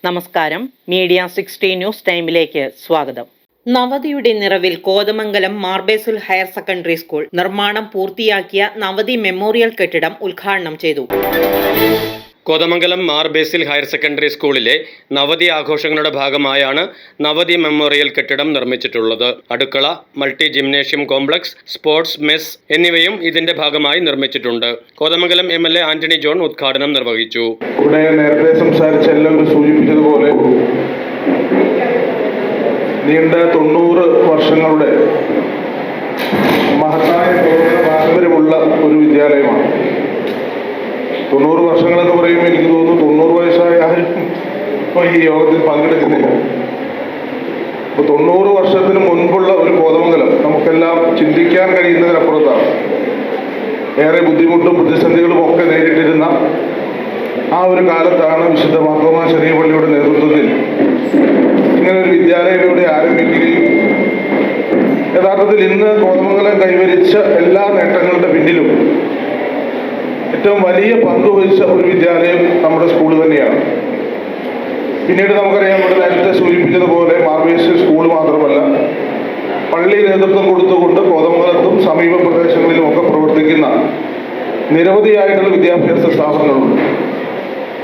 നമസ്കാരം, media 60 news ടൈമിലേക്ക് സ്വാഗതം. നവതിയുടെ നിറവിൽ Kothamangalam Mar Basil higher secondary school നിർമ്മാണം പൂർത്തിയാക്കിയ നവതി മെമ്മോറിയൽ കെട്ടിടം ഉദ്ഘാടനം ചെയ്തു. കോതമംഗലം മാർ ബേസിൽ ഹയർ സെക്കൻഡറി സ്കൂളിലെ നവതി ആഘോഷങ്ങളുടെ ഭാഗമായാണ് നവതി മെമ്മോറിയൽ കെട്ടിടം നിർമ്മിച്ചിട്ടുള്ളത്. അടുക്കള, multi gymnasium complex, sports mess എന്നിവയും ഇതിന്റെ ഭാഗമായി നിർമ്മിച്ചിട്ടുണ്ട്. കോതമംഗലം MLA ആന്റണി ജോൺ ഉദ്ഘാടനം നിർവഹിച്ചു. ഇവിടെ നേരത്തെ സംസാരിച്ച എല്ലാവരും സൂചിപ്പിച്ചതുപോലെ നീണ്ട 90 വർഷങ്ങളുടെ മഹത്തായ പാരമ്പര്യമുള്ള ഒരു വിദ്യാലയമാണ്. 90 വർഷങ്ങളെന്ന് പറയുമ്പോൾ എനിക്ക് തോന്നുന്നു 90 വയസ്സായ ആരും ഇപ്പോൾ ഈ യോഗത്തിൽ പങ്കെടുക്കുന്നില്ല. അപ്പോൾ 90 വർഷത്തിന് മുൻപുള്ള ഒരു കോതമംഗലം നമുക്കെല്ലാം ചിന്തിക്കാൻ കഴിയുന്നതിനപ്പുറത്താണ്. ഏറെ ബുദ്ധിമുട്ടും പ്രതിസന്ധികളും ഒക്കെ നേരിട്ടിരുന്ന ആ ഒരു കാലത്താണ് വിശുദ്ധ മാർത്തോമാ ചെറിയ പള്ളിയുടെ നേതൃത്വത്തിൽ ഇങ്ങനൊരു വിദ്യാലയം ഇവിടെ ആരംഭിക്കുകയും യഥാർത്ഥത്തിൽ ഇന്ന് കോതമംഗലം കൈവരിച്ച എല്ലാ നേട്ടങ്ങളുടെ പിന്നിലും ഏറ്റവും വലിയ പങ്ക് വഹിച്ച ഒരു വിദ്യാലയം നമ്മുടെ സ്കൂൾ തന്നെയാണ്. പിന്നീട് നമുക്കറിയാം, ഇവിടെ നേരത്തെ സൂചിപ്പിച്ചതുപോലെ മാർബേസ് സ്കൂൾ മാത്രമല്ല, പള്ളി നേതൃത്വം കൊടുത്തുകൊണ്ട് കോതമംഗലത്തും സമീപ പ്രദേശങ്ങളിലും ഒക്കെ പ്രവർത്തിക്കുന്ന നിരവധിയായിട്ടുള്ള വിദ്യാഭ്യാസ സ്ഥാപനങ്ങളുണ്ട്.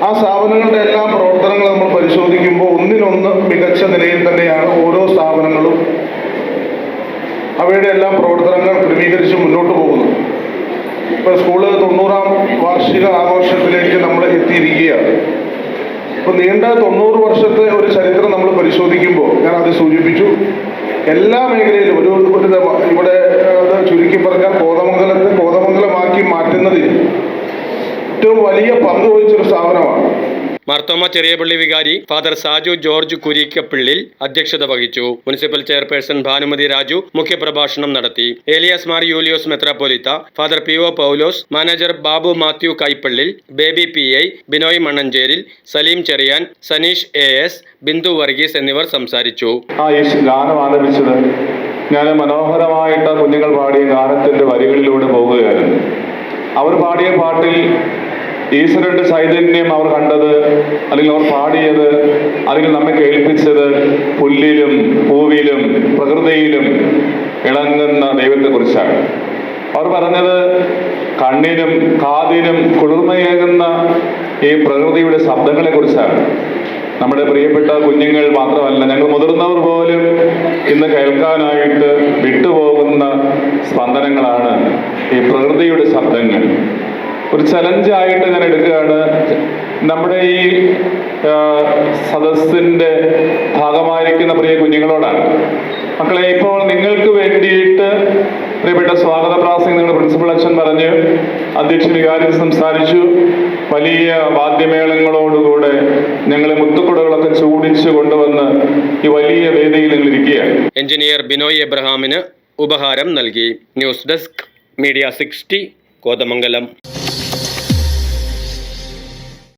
ആ സ്ഥാപനങ്ങളുടെ എല്ലാ പ്രവർത്തനങ്ങളും നമ്മൾ പരിശോധിക്കുമ്പോൾ ഒന്നിനൊന്ന് മികച്ച നിലയിൽ തന്നെയാണ് ഓരോ സ്ഥാപനങ്ങളും അവയുടെ എല്ലാം പ്രവർത്തനങ്ങൾ ക്രമീകരിച്ച് മുന്നോട്ട് പോകുന്നു. ഇപ്പോൾ സ്കൂള് 90ാം വാർഷിക ആഘോഷത്തിലേക്ക് നമ്മൾ എത്തിയിരിക്കുകയാണ്. ഇപ്പോൾ നീണ്ട 90 വർഷത്തെ ഒരു ചരിത്രം നമ്മൾ പരിശോധിക്കുമ്പോൾ ഞാൻ അത് സൂചിപ്പിച്ചു, എല്ലാ മേഖലയിലും ഇവിടെ ചുരുക്കി പറഞ്ഞാൽ കോതമംഗലമാക്കി മാറ്റുന്നതിൽ ഏറ്റവും വലിയ പങ്ക് വഹിച്ചൊരു സ്ഥാപനമാണ്. മാർത്തോമ ചെറിയ പള്ളി വികാരി ഫാദർ സാജു ജോർജ് കുരിക്കപ്പിള്ളിൽ അധ്യക്ഷത വഹിച്ചു. മുനിസിപ്പൽ ചെയർപേഴ്സൺ ഭാനുമതി രാജു മുഖ്യപ്രഭാഷണം നടത്തി. ഏലിയാസ് മാർ യൂലിയോസ് മെത്രാപ്പോലിത്ത, father PO Paulose, manager Babu Mathew Kaippallil, Baby PI, Binoy Mannancheril, Saleem Cherian, Saneesh AS, Bindu Varghese എന്നിവർ സംസാരിച്ചു. ഗാനം ആലപിച്ചത് ഞാൻ മനോഹരമായിട്ട് കുഞ്ഞുങ്ങൾ പാടിയ ഗാനത്തിന്റെ വരികളിലൂടെ പോകുകയായിരുന്നു. അവർ പാടിയ പാട്ടിൽ ഈശ്വരന്റെ ചൈതന്യം അവർ കണ്ടത്, അല്ലെങ്കിൽ അവർ പാടിയത്, അല്ലെങ്കിൽ നമ്മെ കേൾപ്പിച്ചത് പുല്ലിലും പൂവിലും പ്രകൃതിയിലും ഇണങ്ങുന്ന ദൈവത്തെ കുറിച്ചാണ്. അവർ പറഞ്ഞത് കണ്ണിനും കാതിനും കുളിർമയേകുന്ന ഈ പ്രകൃതിയുടെ ശബ്ദങ്ങളെ കുറിച്ചാണ്. നമ്മുടെ പ്രിയപ്പെട്ട കുഞ്ഞുങ്ങൾ മാത്രമല്ല, ഞങ്ങൾ മുതിർന്നവർ പോലും ഇന്ന് കേൾക്കാനായിട്ട് വിട്ടുപോകുന്ന സ്പന്ദനങ്ങളാണ് ഈ പ്രകൃതിയുടെ ശബ്ദങ്ങൾ. ഒരു ചലഞ്ചായിട്ട് ഞാൻ എടുക്കുകയാണ്. നമ്മുടെ ഈ സദസ്സിന്റെ ഭാഗമായിരിക്കുന്ന പ്രിയ കുഞ്ഞുങ്ങളോടാണ്. മക്കളെ, ഇപ്പോൾ നിങ്ങൾക്ക് വേണ്ടിയിട്ട് പ്രിയപ്പെട്ട സ്വാഗത പ്രാസംഗിക നിങ്ങളുടെ പ്രിൻസിപ്പൽ അച്ഛൻ പറഞ്ഞു, അധ്യക്ഷ വികാരി സംസാരിച്ചു. വലിയ വാദ്യമേളങ്ങളോടുകൂടെ ഞങ്ങളെ മുത്തുക്കുടകളൊക്കെ ചൂടിച്ചു കൊണ്ടുവന്ന് ഈ വലിയ വേദിയിൽ നിങ്ങൾ ഇരിക്കുകയാണ്. എഞ്ചിനീയർ ബിനോയ് എബ്രഹാമിന് ഉപഹാരം നൽകി. News desk, media 60, Kothamangalam.